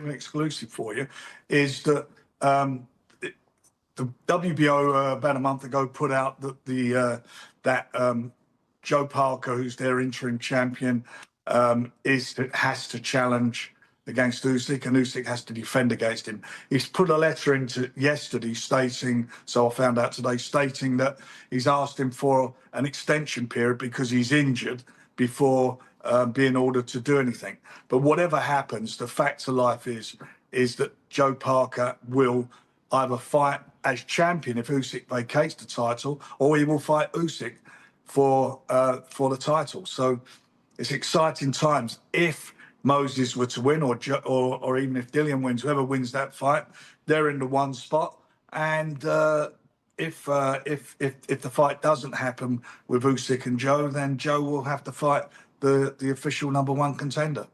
an exclusive for you, is that the WBO about a month ago put out that Joe Parker, who's their interim champion, has to challenge against Usyk, and Usyk has to defend against him. He's put a letter into yesterday stating, so I found out today, stating that he's asked him for an extension period because he's injured before being ordered to do anything. But whatever happens, the fact of life is that Joe Parker will either fight as champion if Usyk vacates the title, or he will fight Usyk for the title. So it's exciting times. If Moses were to win, or even if Dillian wins, whoever wins that fight, they're in the one spot. And if the fight doesn't happen with Usyk and Joe, then Joe will have to fight the official #1 contender.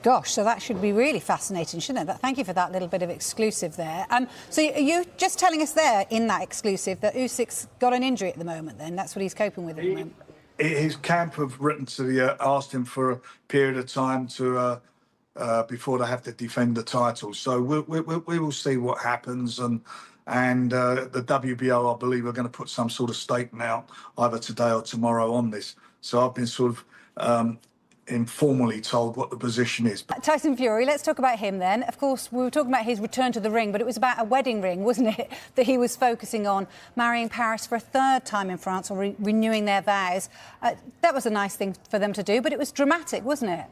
Gosh, so that should be really fascinating, shouldn't it? Thank you for that little bit of exclusive there. So are you just telling us there in that exclusive that Usyk's got an injury at the moment? Then that's what he's coping with at the moment. His camp have written to asked him for a period of time to before they have to defend the title. So we will see what happens, and the WBO, I believe, are going to put some sort of statement out either today or tomorrow on this. So I've been sort of informally told what the position is. Tyson Fury, let's talk about him then. Of course, we were talking about his return to the ring, but it was about a wedding ring, wasn't it, that he was focusing on, marrying Paris for a third time in France, or renewing their vows. That was a nice thing for them to do, but it was dramatic, wasn't it?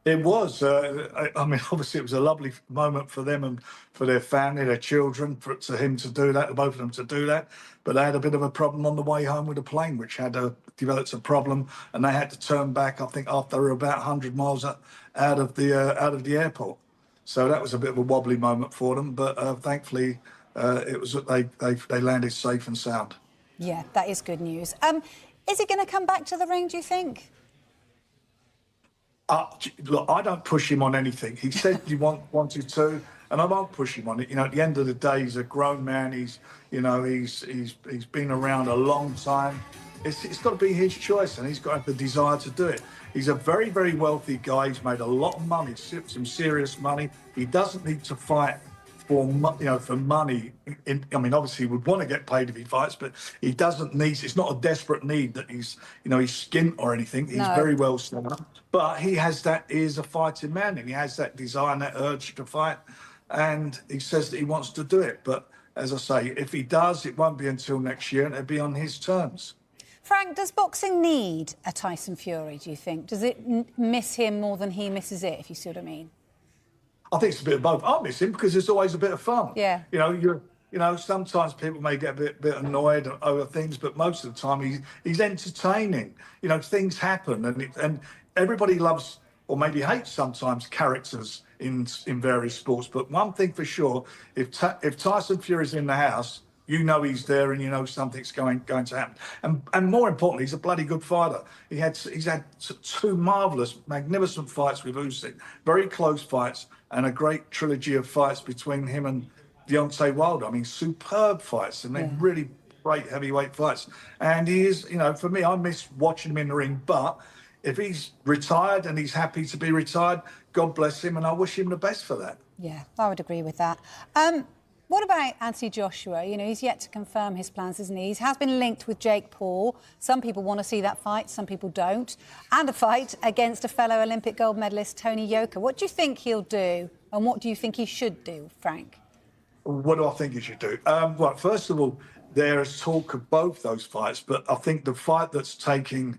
It was. I mean, obviously, it was a lovely moment for them and for their family, their children, for him to do that, both of them to do that. But they had a bit of a problem on the way home with the plane, which had developed a problem, and they had to turn back, I think, after they were about 100 miles out of the airport. So that was a bit of a wobbly moment for them. But thankfully, it was they landed safe and sound. Yeah, that is good news. Is he going to come back to the ring, do you think? Look, I don't push him on anything. He said he wanted to, and I won't push him on it. You know, at the end of the day, he's a grown man. He's been around a long time. It's got to be his choice, and he's got to have the desire to do it. He's a very, very wealthy guy. He's made a lot of money, some serious money. He doesn't need to fight for money. I mean, obviously, he would want to get paid if he fights, but he doesn't need. It's not a desperate need that he's skint or anything. He's very well set up, but he has that. He is a fighting man, and he has that desire and that urge to fight. And he says that he wants to do it. But as I say, if he does, it won't be until next year, and it'll be on his terms. Frank, does boxing need a Tyson Fury, do you think? Does it miss him more than he misses it, if you see what I mean? I think it's a bit of both. I miss him because it's always a bit of fun. Yeah. You know, sometimes people may get a bit annoyed over things, but most of the time he's entertaining. You know, things happen, and everybody loves, or maybe hates sometimes, characters in various sports. But one thing for sure, if Tyson Fury's in the house, you know he's there, and you know something's going to happen. And more importantly, he's a bloody good fighter. He's had two marvellous, magnificent fights with Usyk, very close fights, and a great trilogy of fights between him and Deontay Wilder. I mean, superb fights, and they're really great heavyweight fights. And he is, you know, for me, I miss watching him in the ring. But if he's retired and he's happy to be retired, God bless him, and I wish him the best for that. Yeah, I would agree with that. What about anthonyjoshua? You know, he's yet to confirm his plans, isn't he? He has been linked with Jakepaul. Some people want to see that fight, some people don't. And a fight against a fellow Olympic gold medalist, Anthonyjoshua. What do you think he'll do, and what do you think he should do, Frank? What do I think he should do? Well, first of all, there is talk of both those fights, but I think the fight that's taking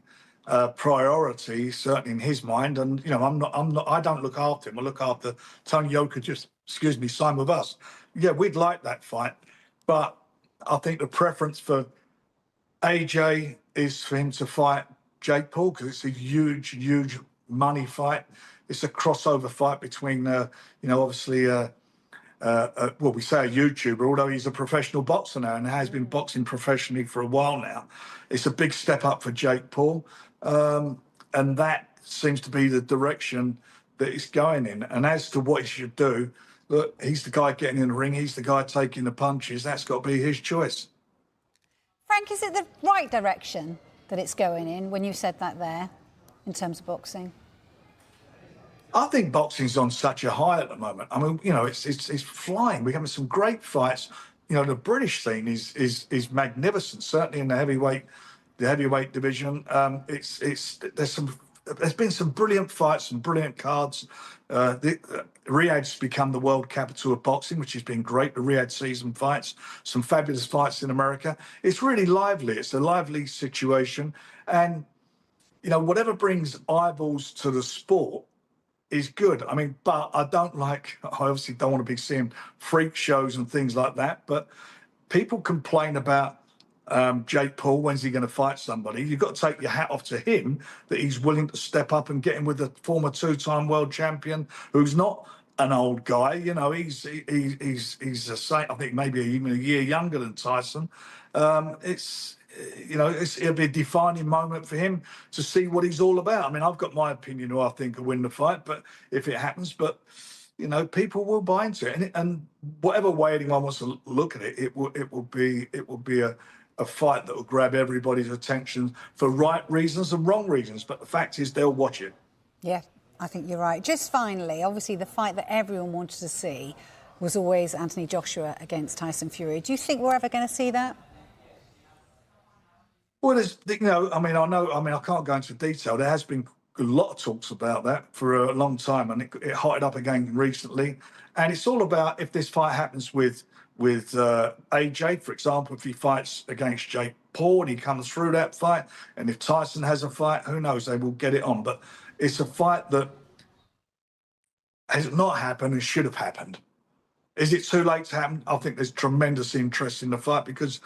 priority, certainly in his mind, and you know, I don't look after him. I look after Anthonyjoshua, signed with us. Yeah, we'd like that fight, but I think the preference for AJ is for him to fight Jakepaul, because it's a huge, huge money fight. It's a crossover fight between, obviously, well, we say a YouTuber, although he's a professional boxer now and has been boxing professionally for a while now. It's a big step up for Jakepaul, and that seems to be the direction that it's going in. And as to what he should do, look, he's the guy getting in the ring. He's the guy taking the punches. That's got to be his choice. Frank, is it the right direction that it's going in when you said that there, in terms of boxing? I think boxing's on such a high at the moment. I mean, you know, it's flying. We're having some great fights. You know, the British scene is magnificent. Certainly in the heavyweight division. There's been some brilliant fights, some brilliant cards. Riyadh's become the world capital of boxing, which has been great. The Riyadh season fights, some fabulous fights in America. It's really lively. It's a lively situation, and you know, whatever brings eyeballs to the sport is good. I mean, but I obviously don't want to be seeing freak shows and things like that, but people complain about Jake Paul, when's he going to fight somebody? You've got to take your hat off to him that he's willing to step up and get in with a former two-time world champion who's not an old guy. You know, he's I think maybe even a year younger than Tyson. It'll be a defining moment for him to see what he's all about. I mean, I've got my opinion who I think will win the fight, but if it happens, you know, people will buy into it, and whatever way anyone wants to look at it, it will be a fight that will grab everybody's attention for right reasons and wrong reasons. But the fact is, they'll watch it. Yeah, I think you're right. Just finally, obviously, the fight that everyone wanted to see was always Anthony-Joshua against Tyson Fury. Do you think we're ever going to see that? Well, I can't go into detail. There has been a lot of talks about that for a long time, and it hotted up again recently. And it's all about if this fight happens with AJ, for example, if he fights against Jakepaul and he comes through that fight, and if Tyson has a fight, who knows, they will get it on. But it's a fight that has not happened and should have happened. Is it too late to happen? I think there's tremendous interest in the fight because,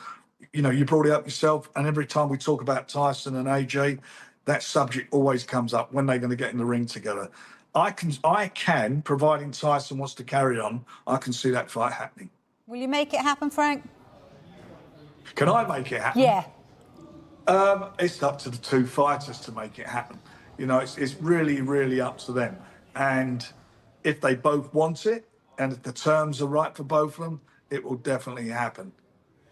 you know, you brought it up yourself, and every time we talk about Tyson and AJ, that subject always comes up, when they're going to get in the ring together. I can, providing Tyson wants to carry on, I can see that fight happening. Will you make it happen, Frank? Can I make it happen? Yeah. It's up to the two fighters to make it happen. You know, it's really, really up to them. And if they both want it, and if the terms are right for both of them, it will definitely happen.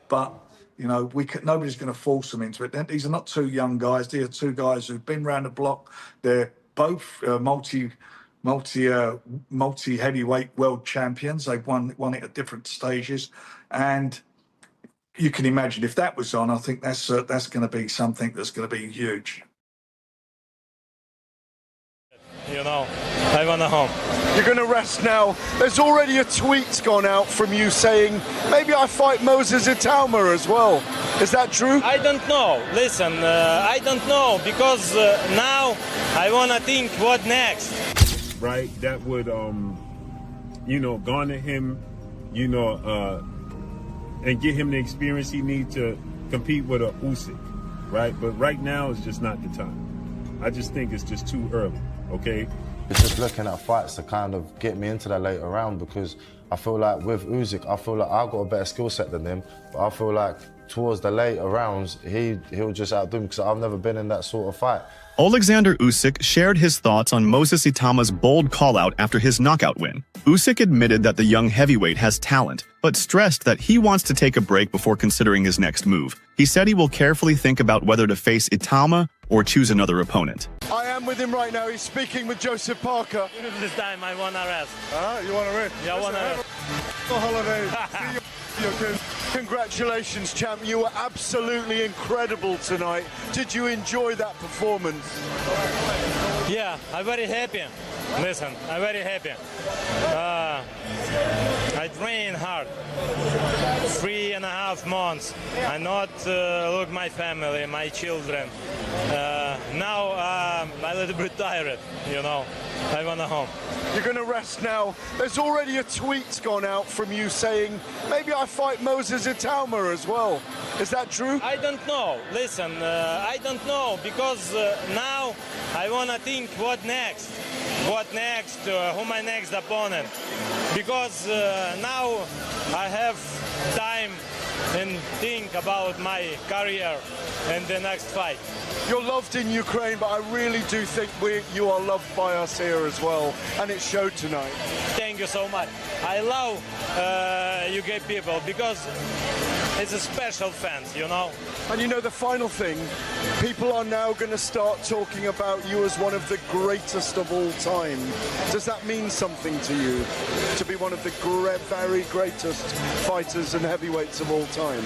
But, you know, nobody's going to force them into it. These are not two young guys. These are two guys who've been around the block. They're both multi heavyweight world champions. They've won it at different stages, and you can imagine if that was on, I think that's going to be something that's going to be huge. You know, I want to home. You're going to rest now. There's already a tweet gone out from you saying, maybe I fight Itauma as well. Is that true? I don't know. Listen, I don't know, because now I want to think what next. Right? That would, garner him, and get him the experience he needs to compete with a Usyk, right? But right now is just not the time. I just think it's just too early. Okay. It's just looking at fights to kind of get me into that later round, because I feel like with Usyk, I feel like I've got a better skill set than him, but I feel like towards the later rounds, he'll just outdo me, because I've never been in that sort of fight. Oleksandr Usyk shared his thoughts on Mosesitauma's bold call-out after his knockout win. Usyk admitted that the young heavyweight has talent, but stressed that he wants to take a break before considering his next move. He said he will carefully think about whether to face Itauma or choose another opponent. I am with him right now. He's speaking with Joseph Parker. This time I want to rest. You want to rest? Yeah, I want to rest. Holiday. Congratulations, champ. You were absolutely incredible tonight. Did you enjoy that performance? Yeah, I'm very happy. Listen, I'm very happy. I trained hard. 3.5 months. I not look my family, my children. Now I'm a little bit tired, you know. I want to home. You're going to rest now. There's already a tweet gone out from you saying, maybe I fight Itauma as well. Is that true? I don't know. Listen, I don't know, because now I want to think what next. What next? Who my next opponent? Because now I have time and think about my career and the next fight. You're loved in Ukraine, but I really do think you are loved by us here as well, and it showed tonight. Thank you so much. I love UK people, because it's a special fans, you know. And you know, the final thing, people are now going to start talking about you as one of the greatest of all time. Does that mean something to you, to be one of the very greatest fighters and heavyweights of all time?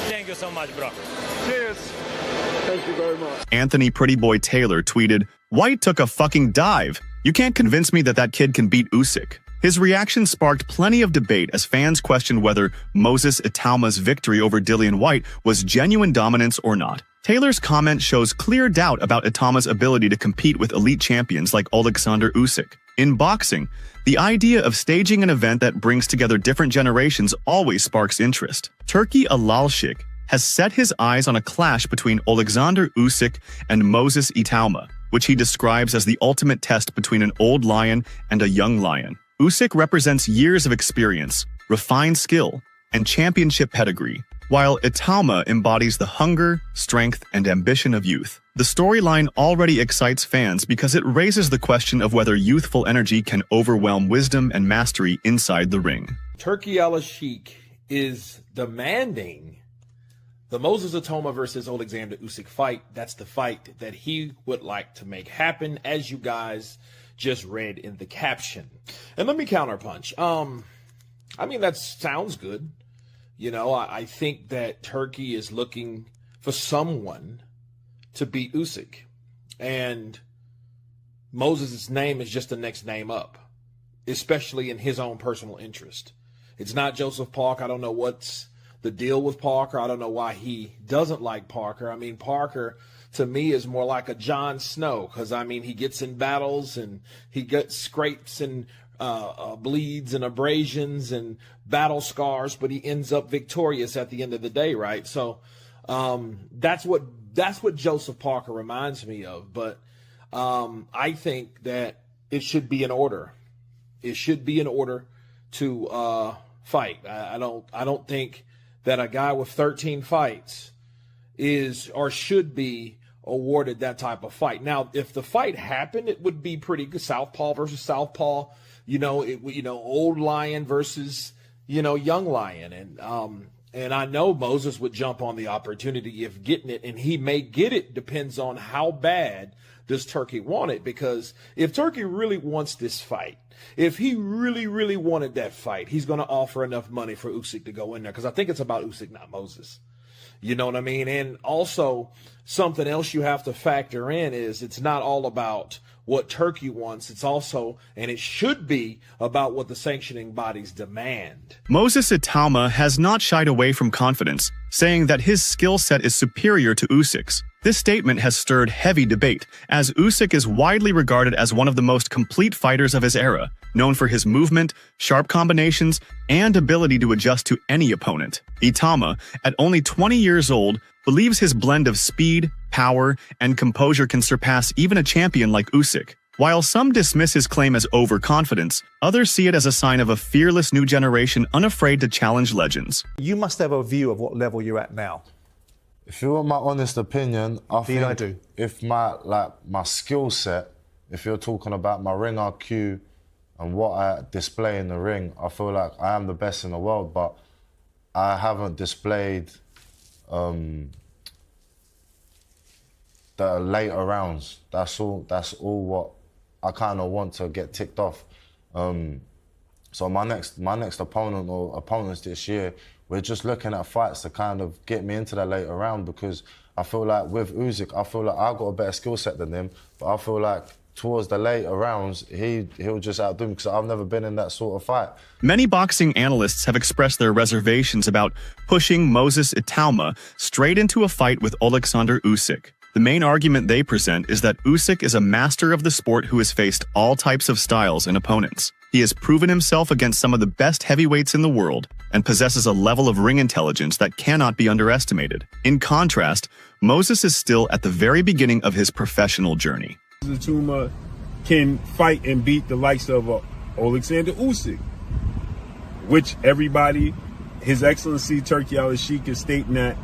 Thank you so much, bro. Cheers. Thank you very much. Anthony Pretty Boy Taylor tweeted, "White took a fucking dive. You can't convince me that that kid can beat Usyk." His reaction sparked plenty of debate as fans questioned whether Moses Itauma's victory over Dillian Whyte was genuine dominance or not. Taylor's comment shows clear doubt about Itauma's ability to compete with elite champions like Oleksandr Usyk. In boxing, the idea of staging an event that brings together different generations always sparks interest. Turkey Alalshik has set his eyes on a clash between Oleksandr Usyk and Moses Itauma, which he describes as the ultimate test between an old lion and a young lion. Usyk represents years of experience, refined skill, and championship pedigree, while Itauma embodies the hunger, strength, and ambition of youth. The storyline already excites fans because it raises the question of whether youthful energy can overwhelm wisdom and mastery inside the ring. Turkey Alalshik is demanding the Moses Itauma versus Oleksandr Usyk fight. That's the fight that he would like to make happen, as you guys just read in the caption. And let me counterpunch. I mean, that sounds good. You know, I think that Turkey is looking for someone to beat Usyk. And Moses' name is just the next name up, especially in his own personal interest. It's not Joseph Parker. I don't know what's the deal with Parker. I don't know why he doesn't like Parker. I mean, Parker, to me, is more like a Jon Snow, because, I mean, he gets in battles and he gets scrapes and bleeds and abrasions and battle scars, but he ends up victorious at the end of the day, right? So that's what Joseph Parker reminds me of. But I think that it should be in order. It should be in order to fight. I don't think that a guy with 13 fights is or should be awarded that type of fight. Now, if the fight happened, it would be pretty good. Southpaw versus Southpaw, old lion versus, young lion. And I know Moses would jump on the opportunity of getting it, and he may get it. Depends on how bad does Turkey want it. Because if Turkey really wants this fight, if he really, really wanted that fight, he's going to offer enough money for Usyk to go in there. Because I think it's about Usyk, not Moses. You know what I mean? And also, something else you have to factor in is it's not all about what Turkey wants. It's also, and it should be, about what the sanctioning bodies demand. Moses Itauma has not shied away from confidence, saying that his skill set is superior to Usyk's. This statement has stirred heavy debate, as Usyk is widely regarded as one of the most complete fighters of his era, known for his movement, sharp combinations, and ability to adjust to any opponent. Itauma, at only 20 years old, believes his blend of speed, power, and composure can surpass even a champion like Usyk. While some dismiss his claim as overconfidence, others see it as a sign of a fearless new generation unafraid to challenge legends. You must have a view of what level you're at now. If you want my honest opinion, I think if my skill set, if you're talking about my ring IQ and what I display in the ring, I feel like I am the best in the world, but I haven't displayed the later rounds. That's all what I kind of want to get ticked off. So my next opponent or opponents this year, we're just looking at fights to kind of get me into that later round, because I feel like with Usyk, I feel like I've got a better skill set than him, but I feel like towards the later rounds, he'll just outdo me, because I've never been in that sort of fight. Many boxing analysts have expressed their reservations about pushing Moses Itauma straight into a fight with Oleksandr Usyk. The main argument they present is that Usyk is a master of the sport who has faced all types of styles and opponents. He has proven himself against some of the best heavyweights in the world and possesses a level of ring intelligence that cannot be underestimated. In contrast, Moses is still at the very beginning of his professional journey. Itauma can fight and beat the likes of Oleksandr Usyk, which everybody, His Excellency Turkey Alalshik, is stating that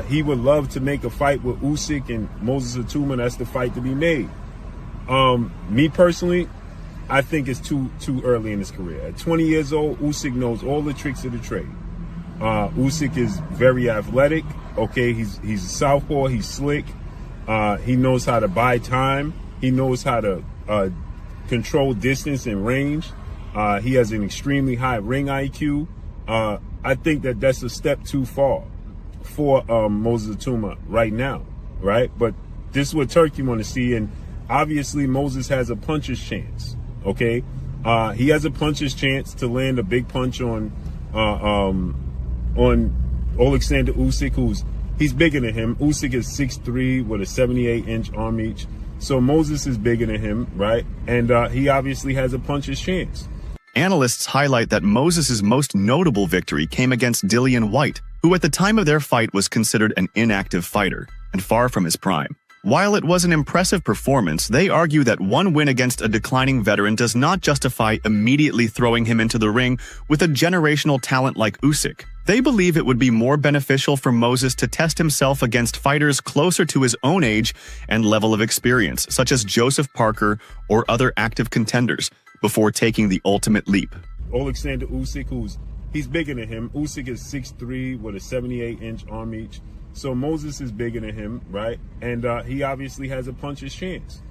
he would love to make a fight with Usyk and Moses Itauma. That's the fight to be made. Me personally, I think it's too early in his career. At 20 years old, Usyk knows all the tricks of the trade. Usyk is very athletic. Okay, he's a southpaw. He's slick. He knows how to buy time. He knows how to control distance and range. He has an extremely high ring IQ. I think that that's a step too far for Moses Itauma right now, right? But this is what Turkey want to see, and obviously Moses has a puncher's chance. Okay, he has a puncher's chance to land a big punch on Oleksandr Usyk, he's bigger than him. Usyk is 6'3" with a 78-inch arm reach. So Moses is bigger than him, right? And he obviously has a puncher's chance. Analysts highlight that Moses' most notable victory came against Dillian Whyte, who at the time of their fight was considered an inactive fighter and far from his prime. While it was an impressive performance, they argue that one win against a declining veteran does not justify immediately throwing him into the ring with a generational talent like Usyk. They believe it would be more beneficial for Moses to test himself against fighters closer to his own age and level of experience, such as Joseph Parker or other active contenders, before taking the ultimate leap. Oleksandr Usyk, he's bigger than him. Usyk is 6'3" with a 78-inch arm reach. So Moses is bigger than him, right? And he obviously has a puncher's chance.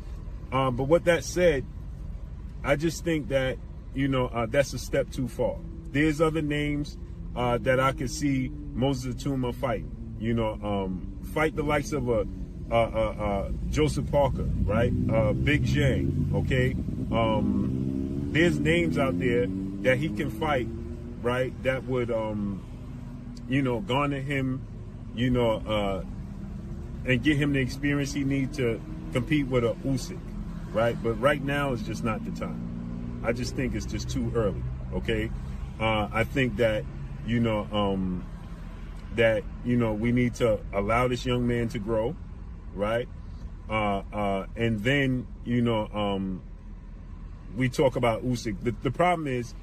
But with that said, I just think that, that's a step too far. There's other names that I could see Moses Itauma fight. Fight the likes of Joseph Parker, right? Big Zhang, okay? There's names out there that he can fight, right? That would, garner him, and get him the experience he needs to compete with a Usyk, right? But right now is just not the time. I just think it's just too early, okay? I think that, we need to allow this young man to grow, right? And then, we talk about Usyk. The problem is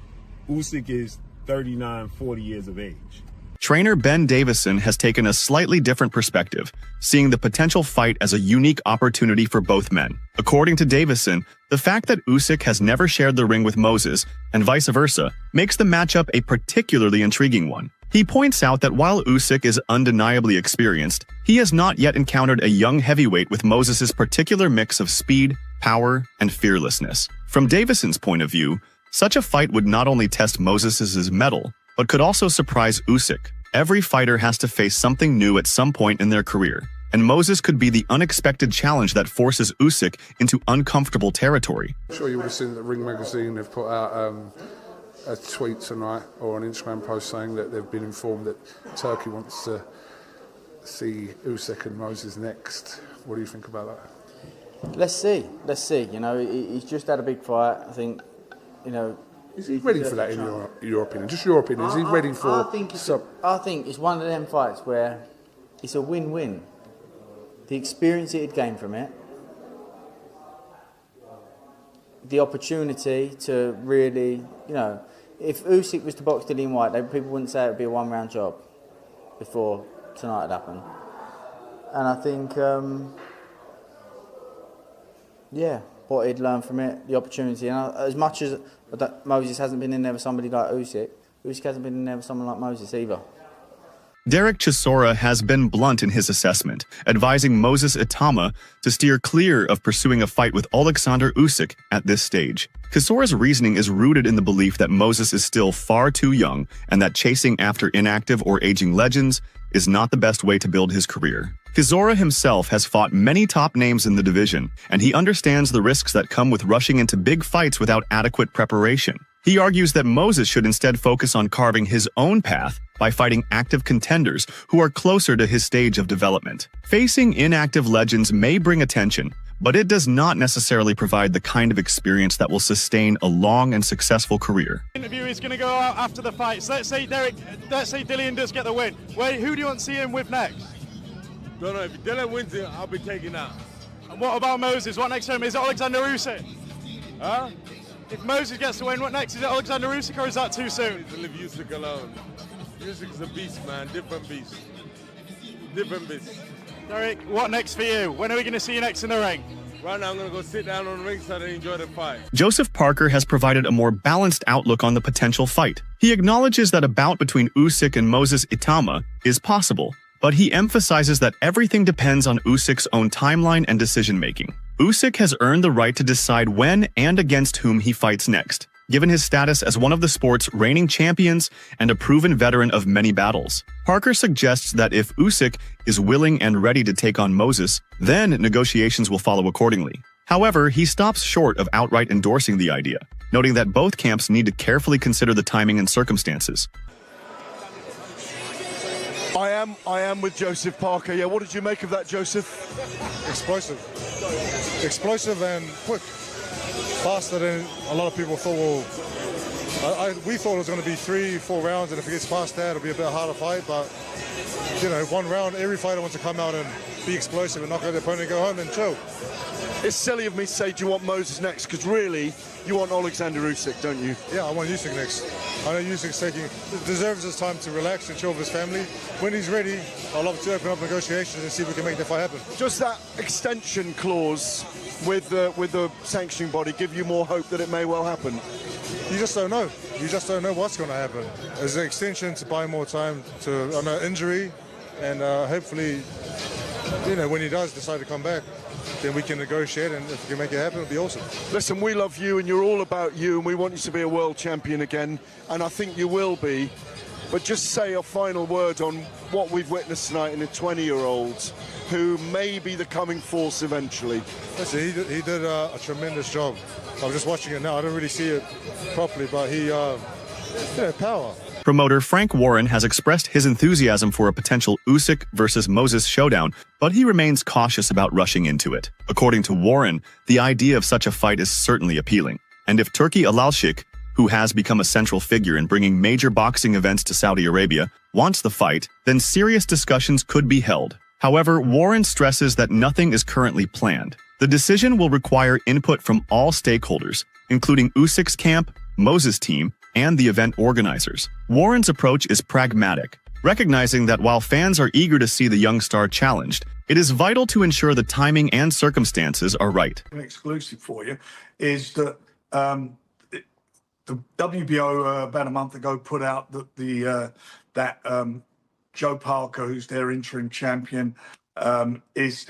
Usyk is 39, 40 years of age. Trainer Ben Davison has taken a slightly different perspective, seeing the potential fight as a unique opportunity for both men. According to Davison, the fact that Usyk has never shared the ring with Moses, and vice versa, makes the matchup a particularly intriguing one. He points out that while Usyk is undeniably experienced, he has not yet encountered a young heavyweight with Moses' particular mix of speed, power, and fearlessness. From Davison's point of view, such a fight would not only test Moses' mettle, but could also surprise Usyk. Every fighter has to face something new at some point in their career, and Moses could be the unexpected challenge that forces Usyk into uncomfortable territory. I'm sure you would have seen that Ring Magazine have put out a tweet tonight or an Instagram post saying that they've been informed that Turkey wants to see Usyk and Moses next. What do you think about that? Let's see. He's just had a big fight. I think, Is he ready for that in your opinion? Just your opinion. Is he ready for... I think it's one of them fights where it's a win-win. The experience he'd gain from it, the opportunity to really, if Usyk was to box Dillian Whyte, people wouldn't say it would be a one-round job before tonight had happened. And I think, what he'd learn from it, the opportunity. And as much as Moses hasn't been in there with somebody like Usyk hasn't been in there with someone like Moses either. Derek Chisora has been blunt in his assessment, advising Moses Itauma to steer clear of pursuing a fight with Oleksandr Usyk at this stage. Chisora's reasoning is rooted in the belief that Moses is still far too young and that chasing after inactive or aging legends is not the best way to build his career. Chisora himself has fought many top names in the division, and he understands the risks that come with rushing into big fights without adequate preparation. He argues that Moses should instead focus on carving his own path by fighting active contenders who are closer to his stage of development. Facing inactive legends may bring attention, but it does not necessarily provide the kind of experience that will sustain a long and successful career. Interview is going to go out after the fight. So let's say Dillian does get the win. Who do you want to see him with next? Don't know. If Dillian wins it, I'll be taking out. And what about Moses? What next for him? Is it Oleksandr Usyk? Huh? If Moses gets the win, what next? Is it Oleksandr Usyk or is that too soon? To leave Usyk alone. Usyk's a beast, man. Different beast. Different beast. Derek, what next for you? When are we going to see you next in the ring? Right now, I'm going to go sit down on the ringside and enjoy the fight. Joseph Parker has provided a more balanced outlook on the potential fight. He acknowledges that a bout between Usyk and Moses Itauma is possible, but he emphasizes that everything depends on Usyk's own timeline and decision-making. Usyk has earned the right to decide when and against whom he fights next, given his status as one of the sport's reigning champions and a proven veteran of many battles. Parker suggests that if Usyk is willing and ready to take on Moses, then negotiations will follow accordingly. However, he stops short of outright endorsing the idea, noting that both camps need to carefully consider the timing and circumstances. I am with Joseph Parker. Yeah, what did you make of that, Joseph? Explosive. Explosive and quick. Faster than a lot of people thought. Well, we thought it was going to be 3-4 rounds, and if it gets past that, it'll be a bit harder fight. But, you know, one round, every fighter wants to come out and be explosive and knock out their opponent and go home and chill. It's silly of me to say, do you want Moses next? Because really, you want Oleksandr Usyk, don't you? Yeah, I want Usyk next. I know Usyk's deserves his time to relax and chill with his family. When he's ready, I'd love to open up negotiations and see if we can make the fight happen. Does that extension clause with the sanctioning body give you more hope that it may well happen? You just don't know. You just don't know what's going to happen. There's an extension to buy more time to an injury, and hopefully, you know, when he does decide to come back, then we can negotiate, and if we can make it happen, it'll be awesome. Listen, we love you, and you're all about you, and we want you to be a world champion again, and I think you will be. But just say a final word on what we've witnessed tonight in a 20-year-old who may be the coming force eventually. Listen, he did a tremendous job. I'm just watching it now. I don't really see it properly, but he, power. Promoter Frank Warren has expressed his enthusiasm for a potential Usyk versus Moses showdown, but he remains cautious about rushing into it. According to Warren, the idea of such a fight is certainly appealing. And if Turki Alalshik, who has become a central figure in bringing major boxing events to Saudi Arabia, wants the fight, then serious discussions could be held. However, Warren stresses that nothing is currently planned. The decision will require input from all stakeholders, including Usyk's camp, Moses' team, and the event organizers. Warren's approach is pragmatic, recognizing that while fans are eager to see the young star challenged, it is vital to ensure the timing and circumstances are right. An exclusive for you is that the WBO about a month ago put out that Joe Parker, who's their interim champion, has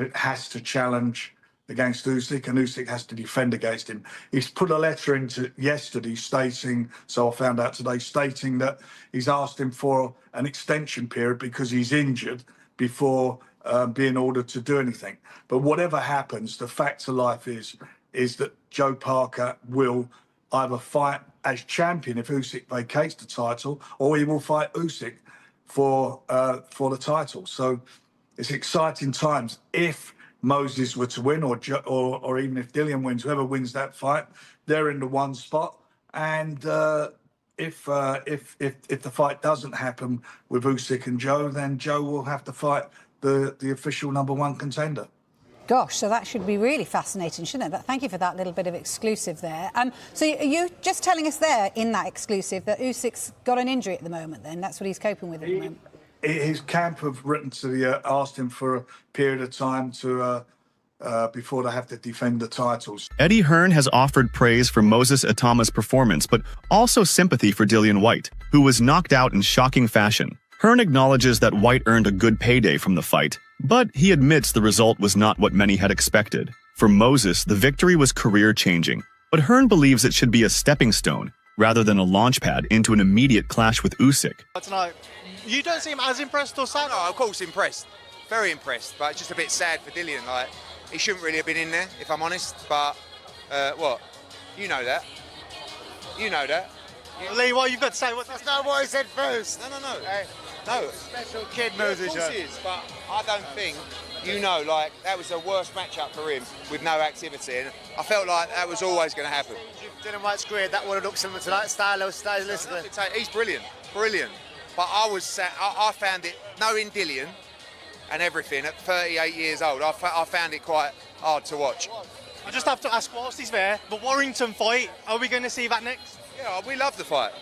to challenge against Usyk, and Usyk has to defend against him. He's put a letter into yesterday stating, so I found out today, stating that he's asked him for an extension period because he's injured before being ordered to do anything. But whatever happens, the fact of life is that Joe Parker will either fight as champion if Usyk vacates the title, or he will fight Usyk for the title. So it's exciting times. If Moses were to win, or even if Dillian wins, whoever wins that fight, they're in the one spot. And if the fight doesn't happen with Usyk and Joe, then Joe will have to fight the official #1 contender. Gosh, so that should be really fascinating, shouldn't it? Thank you for that little bit of exclusive there. So are you just telling us there in that exclusive that Usyk's got an injury at the moment then? That's what he's coping with at the moment? His camp have written to asked him for a period of time to before they have to defend the titles. Eddie Hearn has offered praise for Moses Itauma's performance, but also sympathy for Dillian Whyte, who was knocked out in shocking fashion. Hearn acknowledges that Whyte earned a good payday from the fight, but he admits the result was not what many had expected. For Moses, the victory was career-changing, but Hearn believes it should be a stepping stone rather than a launchpad into an immediate clash with Usyk. Tonight, you don't seem as impressed or sad? No, of course impressed. Very impressed, but it's just a bit sad for Dillian. Like, he shouldn't really have been in there, if I'm honest, but what? You know that. You know that. Lee, what you've got to say? That's not what I said first. No. No. Special kid, Moses. Of course he is, but I don't think, like, that was the worst matchup for him with no activity, and I felt like that was always going to happen. Dylan White's career, that would have looked similar to that style. He's brilliant. But I found it, knowing Dillian and everything, at 38 years old, I found it quite hard to watch. I just have to ask, whilst he's there, the Warrington fight, are we going to see that next? Yeah, we love the fight.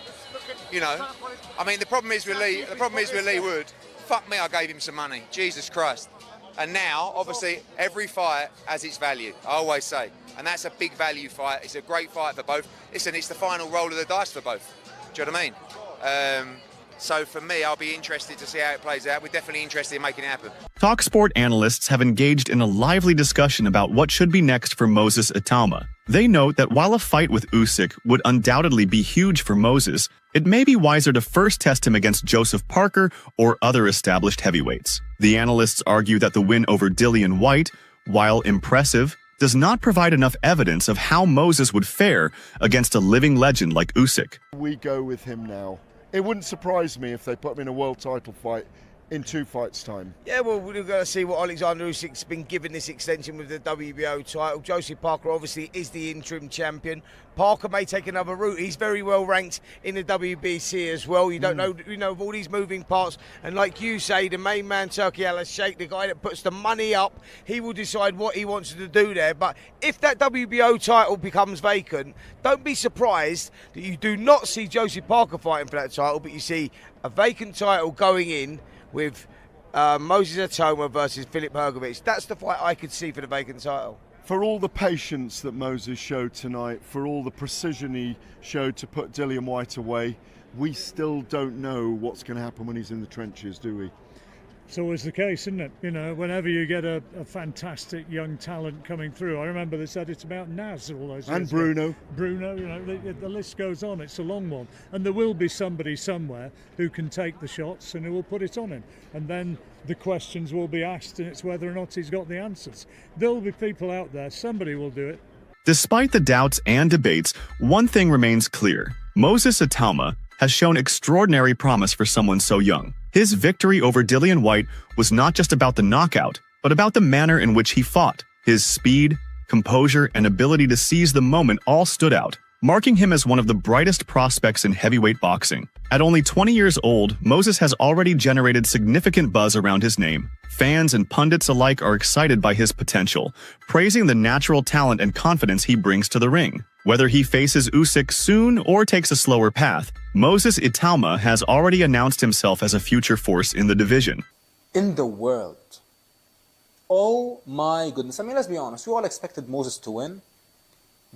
I mean, the problem is with Lee Wood. Fuck me, I gave him some money. Jesus Christ. And now, obviously, every fight has its value, I always say. And that's a big value fight. It's a great fight for both. Listen, it's the final roll of the dice for both. Do you know what I mean? So for me, I'll be interested to see how it plays out. We're definitely interested in making it happen. TalkSport analysts have engaged in a lively discussion about what should be next for Moses Itauma. They note that while a fight with Usyk would undoubtedly be huge for Moses, it may be wiser to first test him against Joseph Parker or other established heavyweights. The analysts argue that the win over Dillian Whyte, while impressive, does not provide enough evidence of how Moses would fare against a living legend like Usyk. We go with him now. It wouldn't surprise me if they put him in a world title fight in 2 fights' time. Yeah, well, we're going to see what Oleksandr Usyk's been given this extension with the WBO title. Joseph Parker obviously is the interim champion. Parker may take another route. He's very well ranked in the WBC as well. You don't know, you know, of all these moving parts. And like you say, the main man, Turki Al-Sheikh, the guy that puts the money up, he will decide what he wants to do there. But if that WBO title becomes vacant, don't be surprised that you do not see Joseph Parker fighting for that title, but you see a vacant title going in with Moses Itauma versus Filip Hrgovic. That's the fight I could see for the vacant title. For all the patience that Moses showed tonight, for all the precision he showed to put Dillian Whyte away, we still don't know what's going to happen when he's in the trenches, do we? It's always the case, isn't it? You know, whenever you get a fantastic young talent coming through. I remember they said it's about Naz all those years. And Bruno. Ago. Bruno, you know, the list goes on. It's a long one. And there will be somebody somewhere who can take the shots and who will put it on him. And then the questions will be asked, and it's whether or not he's got the answers. There'll be people out there. Somebody will do it. Despite the doubts and debates, one thing remains clear. Moses Itauma has shown extraordinary promise for someone so young. His victory over Dillian Whyte was not just about the knockout, but about the manner in which he fought. His speed, composure, and ability to seize the moment all stood out, marking him as one of the brightest prospects in heavyweight boxing. At only 20 years old, Moses has already generated significant buzz around his name. Fans and pundits alike are excited by his potential, praising the natural talent and confidence he brings to the ring. Whether he faces Usyk soon or takes a slower path, Moses Itauma has already announced himself as a future force in the division. In the world. Oh my goodness. I mean, let's be honest. We all expected Moses to win,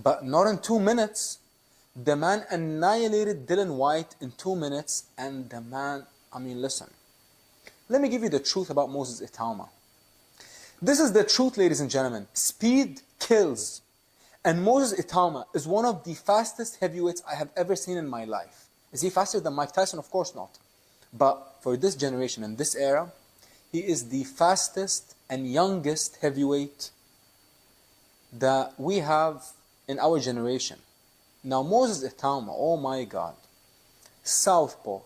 but not in 2 minutes. The man annihilated Dillian Whyte in 2 minutes, and the man, I mean, listen. Let me give you the truth about Moses Itauma. This is the truth, ladies and gentlemen. Speed kills. And Moses Itauma is one of the fastest heavyweights I have ever seen in my life. Is he faster than Mike Tyson? Of course not. But for this generation and this era, he is the fastest and youngest heavyweight that we have in our generation. Now Moses Itauma, oh my God, southpaw,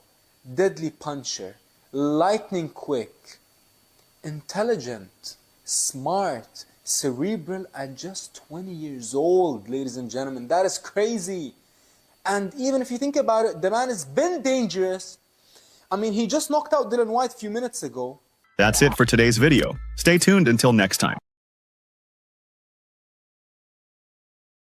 deadly puncher, lightning quick, intelligent, smart, cerebral at just 20 years old, ladies and gentlemen. That is crazy. And even if you think about it, the man has been dangerous. I mean, he just knocked out Dillian Whyte a few minutes ago. That's it for today's video. Stay tuned until next time.